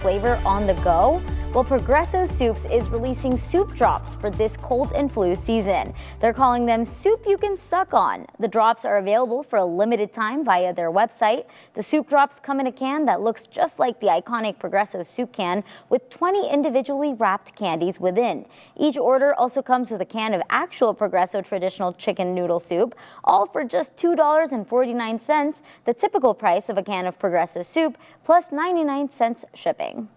flavor on the go? Well, Progresso Soups is releasing soup drops for this cold and flu season. They're calling them soup you can suck on. The drops are available for a limited time via their website. The soup drops come in a can that looks just like the iconic Progresso soup can with 20 individually wrapped candies within. Each order also comes with a can of actual Progresso traditional chicken noodle soup, all for just $2.49, the typical price of a can of Progresso soup, plus 99 cents shipping.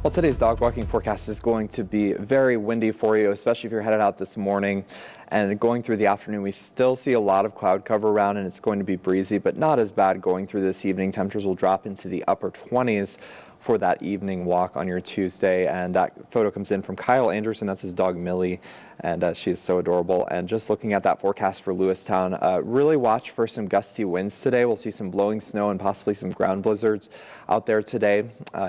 Well, today's dog walking forecast is going to be very windy for you, especially if you're headed out this morning. And going through the afternoon, we still see a lot of cloud cover around, and it's going to be breezy, but not as bad going through this evening. Temperatures will drop into the upper 20s for that evening walk on your Tuesday. And that photo comes in from Kyle Anderson. That's his dog Millie, and she's so adorable. And just looking at that forecast for Lewistown, really watch for some gusty winds today. We'll see some blowing snow and possibly some ground blizzards out there today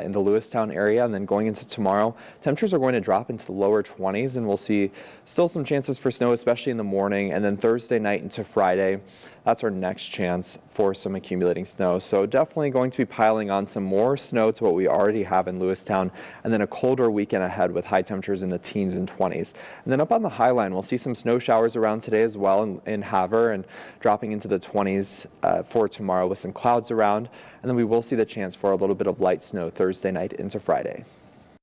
in the Lewistown area. And then going into tomorrow, temperatures are going to drop into the lower 20s, and we'll see still some chances for snow, especially in the morning. And then Thursday night into Friday, that's our next chance for some accumulating snow. So definitely going to be piling on some more snow to what we already have in Lewistown, and then a colder weekend ahead with high temperatures in the teens and 20s. And then up on the high line, we'll see some snow showers around today as well in Havre, and dropping into the 20s for tomorrow with some clouds around. And then we will see the chance for a little bit of light snow Thursday night into Friday.